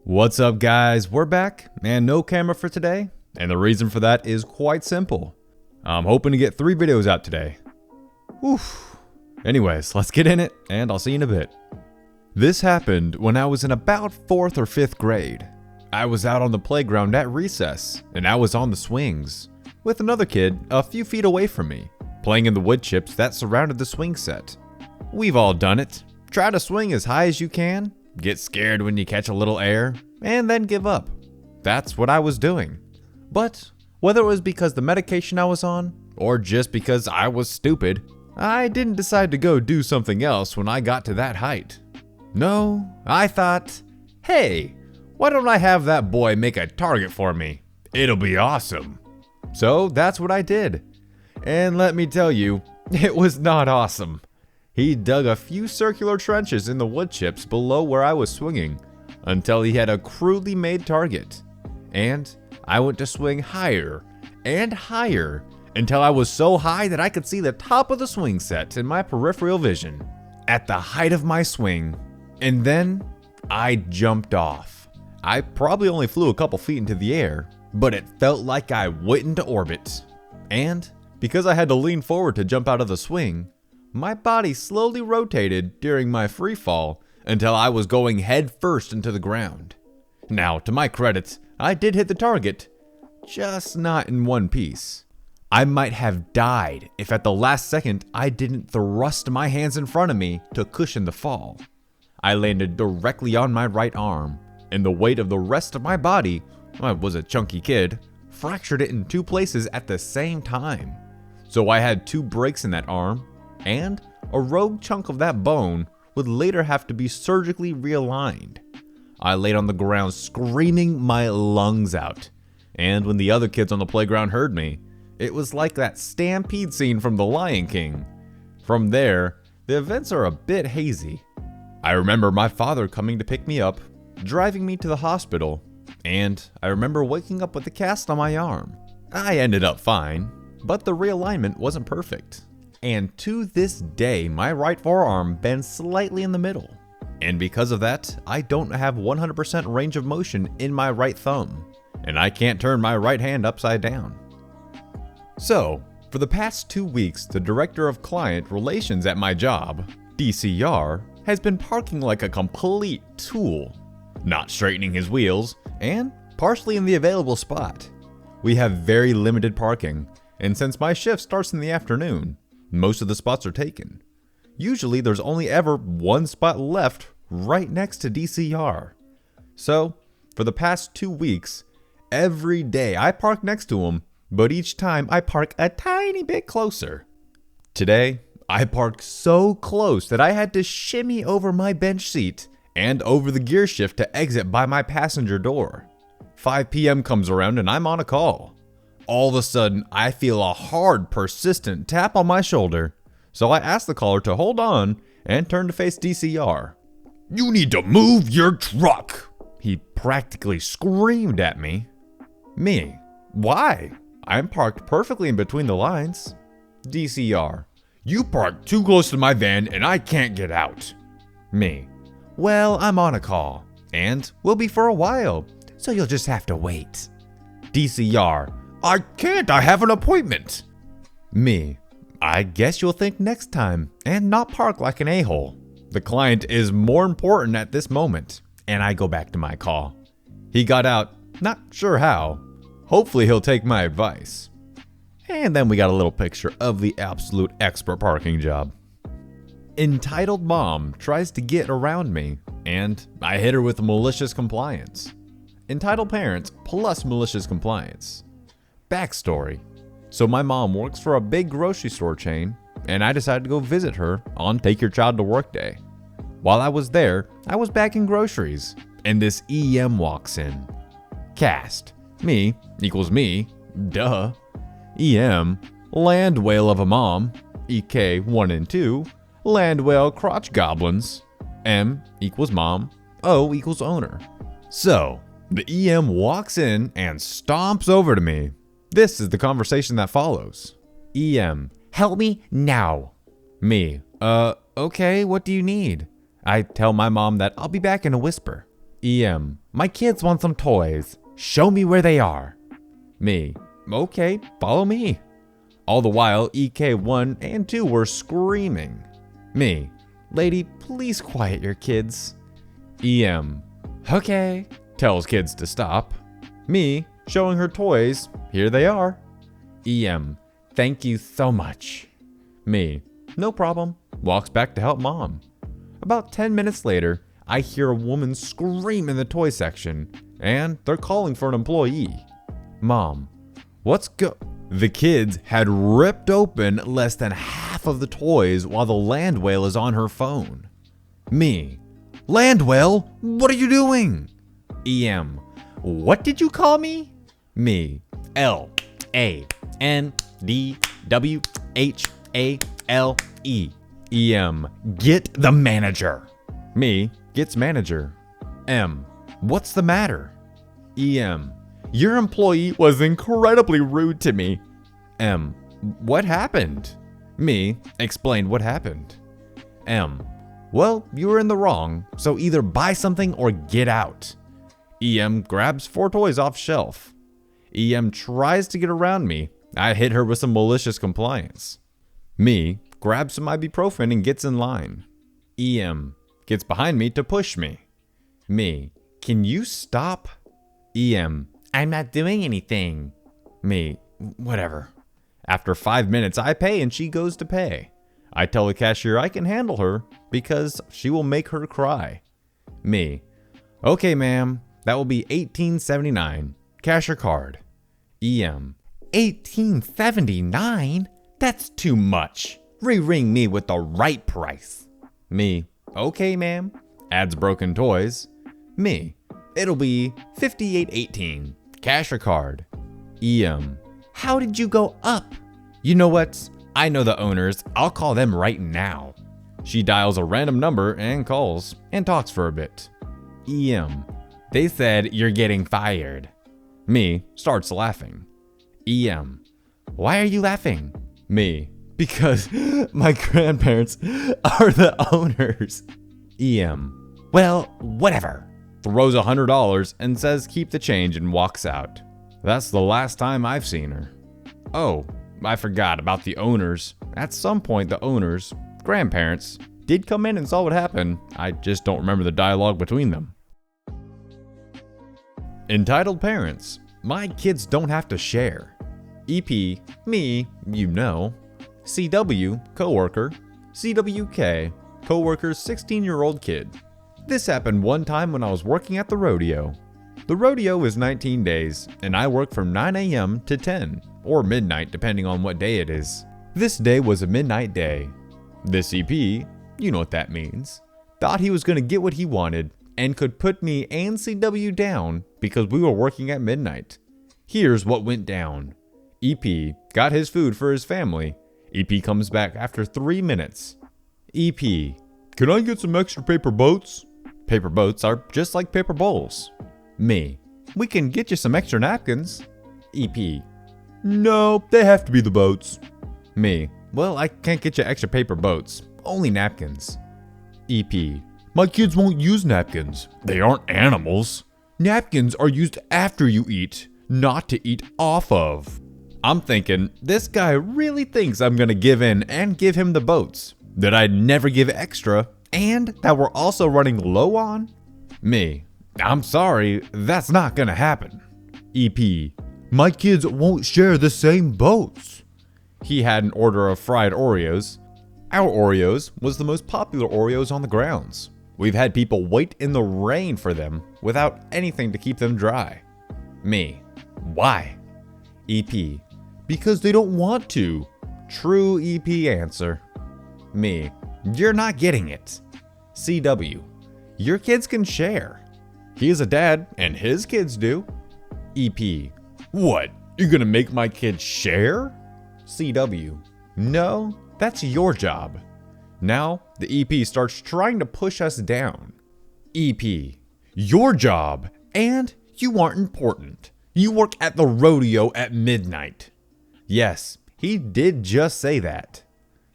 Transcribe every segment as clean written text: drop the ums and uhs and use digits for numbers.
What's up, guys? We're back and no camera for today, and the reason for that is quite simple. I'm hoping to get 3 videos out today. Whew. Anyways, let's get in it and I'll see you in a bit. This happened when I was in about 4th or 5th grade. I was out on the playground at recess and I was on the swings with another kid a few feet away from me, playing in the wood chips that surrounded the swing set. We've all done it. Try to swing as high as you can, get scared when you catch a little air, and then give up. That's what I was doing. But whether it was because the medication I was on, or just because I was stupid, I didn't decide to go do something else when I got to that height. No, I thought, hey, why don't I have that boy make a target for me? It'll be awesome. So that's what I did. And let me tell you, it was not awesome. He dug a few circular trenches in the wood chips below where I was swinging until he had a crudely made target. And I went to swing higher and higher until I was so high that I could see the top of the swing set in my peripheral vision at the height of my swing. And then I jumped off. I probably only flew a couple feet into the air, but it felt like I went into orbit. And because I had to lean forward to jump out of the swing, my body slowly rotated during my free fall until I was going head first into the ground. Now, to my credit, I did hit the target, just not in one piece. I might have died if at the last second I didn't thrust my hands in front of me to cushion the fall. I landed directly on my right arm, and the weight of the rest of my body, I was a chunky kid, fractured it in 2 places at the same time. So I had 2 breaks in that arm, and a rogue chunk of that bone would later have to be surgically realigned. I laid on the ground screaming my lungs out, and when the other kids on the playground heard me, it was like that stampede scene from The Lion King. From there, the events are a bit hazy. I remember my father coming to pick me up, driving me to the hospital, and I remember waking up with a cast on my arm. I ended up fine, but the realignment wasn't perfect. And to this day, my right forearm bends slightly in the middle. And because of that, I don't have 100% range of motion in my right thumb, and I can't turn my right hand upside down. So, for the past 2 weeks, the Director of Client Relations at my job, DCR, has been parking like a complete tool, not straightening his wheels, and partially in the available spot. We have very limited parking, and since my shift starts in the afternoon, most of the spots are taken. Usually there's only ever 1 spot left right next to DCR. So, for the past 2 weeks, every day I park next to him, but each time I park a tiny bit closer. Today, I parked so close that I had to shimmy over my bench seat and over the gear shift to exit by my passenger door. 5 p.m. comes around and I'm on a call. All of a sudden, I feel a hard, persistent tap on my shoulder, so I ask the caller to hold on and turn to face DCR. "You need to move your truck!" he practically screamed at me. Me: "Why? I'm parked perfectly in between the lines." DCR: "You parked too close to my van and I can't get out." Me: "Well, I'm on a call, and we'll be for a while, so you'll just have to wait." DCR: "I can't, I have an appointment." Me: "I guess you'll think next time and not park like an a-hole. The client is more important at this moment." And I go back to my call. He got out, not sure how. Hopefully he'll take my advice. And then we got a little picture of the absolute expert parking job. Entitled mom tries to get around me, and I hit her with malicious compliance. Entitled parents plus malicious compliance. Backstory: so my mom works for a big grocery store chain, and I decided to go visit her on Take Your Child to Work Day. While I was there, I was bagging groceries, and this EM walks in. Cast: me equals me, duh. EM: land whale of a mom, EK 1 and 2, land whale crotch goblins, M equals mom, O equals owner. So, the EM walks in and stomps over to me. This is the conversation that follows. EM: help me now. Me: okay, what do you need? I tell my mom that I'll be back in a whisper. EM, my kids want some toys. Show me where they are. Me, okay, follow me. All the while, EK1 and 2 were screaming. Me, lady, please quiet your kids. EM, okay, tells kids to stop. Me, showing her toys, here they are. EM, thank you so much. Me, no problem, walks back to help mom. About 10 minutes later, I hear a woman scream in the toy section, and they're calling for an employee. Mom, the kids had ripped open less than half of the toys while the land whale is on her phone. Me, land whale, what are you doing? EM, what did you call me? Me, LANDWHALE. EM, get the manager. Me, gets manager. M, what's the matter? EM, your employee was incredibly rude to me. M, what happened? Me, explained what happened. M, well, you were in the wrong, so either buy something or get out. EM grabs 4 toys off shelf. EM tries to get around me. I hit her with some malicious compliance. Me grabs some ibuprofen and gets in line. EM gets behind me to push me. Me, can you stop? EM, I'm not doing anything. Me, whatever. After 5 minutes, I pay and she goes to pay. I tell the cashier I can handle her because she will make her cry. Me, okay ma'am, that will be $18.79. Cash or card. EM, $18.79? That's too much. Re-ring me with the right price. Me, okay ma'am. Adds broken toys. Me, it'll be $58.18. Cash or card. EM, how did you go up? You know what? I know the owners. I'll call them right now. She dials a random number and calls and talks for a bit. EM, they said you're getting fired. Me, starts laughing. EM, why are you laughing? Me, because my grandparents are the owners. EM, well, whatever. Throws $100 and says keep the change and walks out. That's the last time I've seen her. Oh, I forgot about the owners. At some point, the owners, grandparents, did come in and saw what happened. I just don't remember the dialogue between them. Entitled parents, my kids don't have to share. EP, me, you know. CW, coworker. CWK, coworker's 16-year-old kid. This happened one time when I was working at the rodeo. The rodeo is 19 days, and I work from 9 a.m. to 10, or midnight depending on what day it is. This day was a midnight day. This EP, you know what that means, thought he was going to get what he wanted and could put me and CW down because we were working at midnight. Here's what went down. EP got his food for his family. EP comes back after 3 minutes. EP, can I get some extra paper boats? Paper boats are just like paper bowls. Me, we can get you some extra napkins. EP, no, they have to be the boats. Me, well, I can't get you extra paper boats, only napkins. EP, my kids won't use napkins. They aren't animals. Napkins are used after you eat, not to eat off of. I'm thinking, this guy really thinks I'm gonna give in and give him the boats that I'd never give extra and that we're also running low on. Me, I'm sorry, that's not gonna happen. EP, my kids won't share the same boats. He had an order of fried Oreos. Our Oreos was the most popular Oreos on the grounds. We've had people wait in the rain for them without anything to keep them dry. Me, why? EP, because they don't want to. True EP answer. Me, you're not getting it. CW, your kids can share. He is a dad and his kids do. EP, what? You're gonna make my kids share? CW, no, that's your job. Now the EP starts trying to push us down. EP, your job, and you aren't important. You work at the rodeo at midnight. Yes, he did just say that.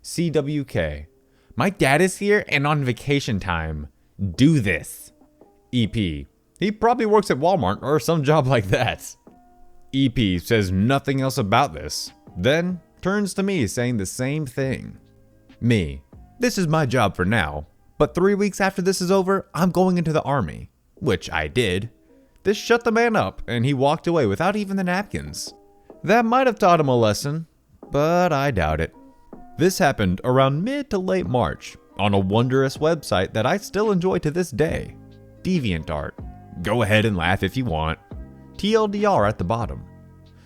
CWK, my dad is here and on vacation time. Do this. EP, He probably works at Walmart or some job like that. EP says nothing else about this, then turns to me saying the same thing. Me, this is my job for now, but 3 weeks after this is over, I'm going into the army. Which I did. This shut the man up and he walked away without even the napkins. That might have taught him a lesson, but I doubt it. This happened around mid to late March on a wondrous website that I still enjoy to this day. DeviantArt. Go ahead and laugh if you want. TLDR at the bottom.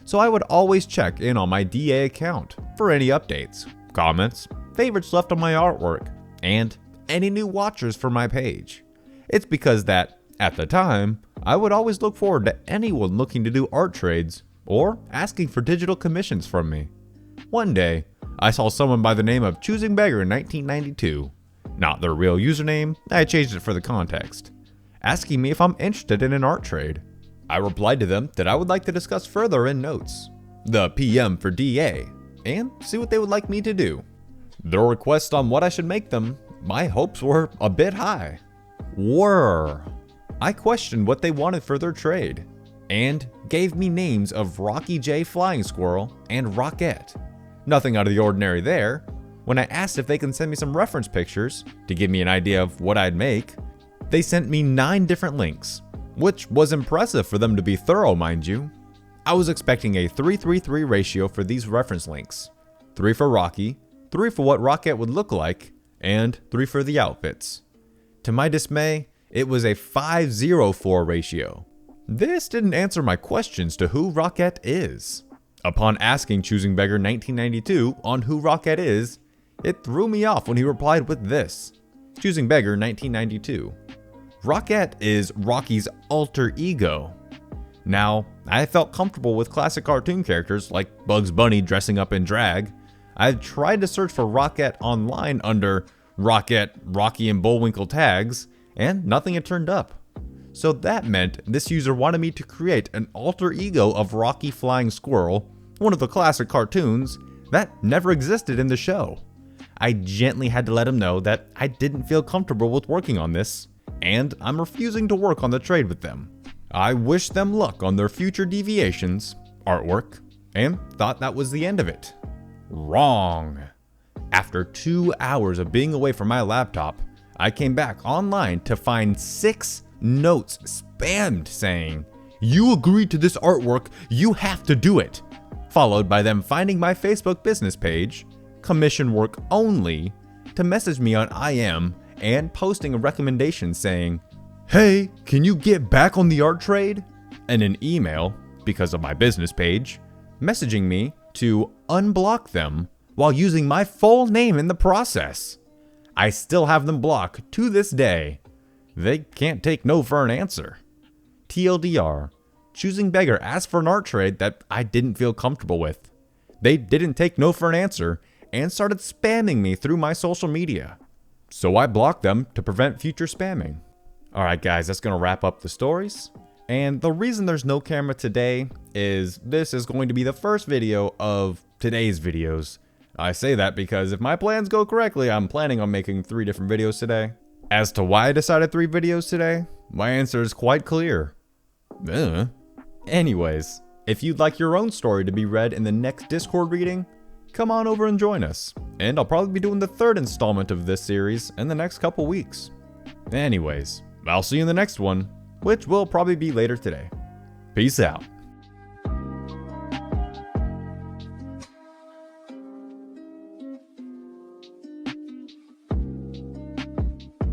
So I would always check in on my DA account for any updates, comments, favorites left on my artwork, and any new watchers for my page. It's because that, at the time, I would always look forward to anyone looking to do art trades or asking for digital commissions from me. One day, I saw someone by the name of Choosing Beggar in 1992, not their real username, I changed it for the context, asking me if I'm interested in an art trade. I replied to them that I would like to discuss further in notes, the PM for DA, and see what they would like me to do. Their request on what I should make them, my hopes were a bit high. I questioned what they wanted for their trade, and gave me names of Rocky J Flying Squirrel and Rockette. Nothing out of the ordinary there. When I asked if they can send me some reference pictures to give me an idea of what I'd make, they sent me 9 different links, which was impressive for them to be thorough, mind you. I was expecting a 3:3:3 ratio for these reference links. 3 for Rocky, 3 for what Rockette would look like, and 3 for the outfits. To my dismay, it was a 5:0:4 ratio. This didn't answer my questions to who Rockette is. Upon asking Choosing Beggar 1992 on who Rockette is, it threw me off when he replied with this. Choosing Beggar 1992. Rockette is Rocky's alter ego. Now, I felt comfortable with classic cartoon characters like Bugs Bunny dressing up in drag. I tried to search for Rockette online under Rockette, Rocky, and Bullwinkle tags, and nothing had turned up. So that meant this user wanted me to create an alter ego of Rocky Flying Squirrel, one of the classic cartoons, that never existed in the show. I gently had to let him know that I didn't feel comfortable with working on this, and I'm refusing to work on the trade with them. I wished them luck on their future deviations, artwork, and thought that was the end of it. Wrong. After 2 hours of being away from my laptop, I came back online to find 6 notes spammed saying, "You agreed to this artwork, you have to do it," followed by them finding my Facebook business page, commission work only, to message me on IM and posting a recommendation saying, "Hey, can you get back on the art trade?" And an email, because of my business page, messaging me to unblock them while using my full name in the process. I still have them blocked to this day. They can't take no for an answer. TLDR, Choosing Beggar asked for an art trade that I didn't feel comfortable with. They didn't take no for an answer and started spamming me through my social media. So I blocked them to prevent future spamming. Alright guys, that's going to wrap up the stories. And the reason there's no camera today is this is going to be the first video of today's videos. I say that because if my plans go correctly, I'm planning on making 3 different videos today. As to why I decided 3 videos today, my answer is quite clear. Anyways, if you'd like your own story to be read in the next Discord reading, come on over and join us. And I'll probably be doing the 3rd installment of this series in the next couple weeks. Anyways, I'll see you in the next one, which will probably be later today. Peace out.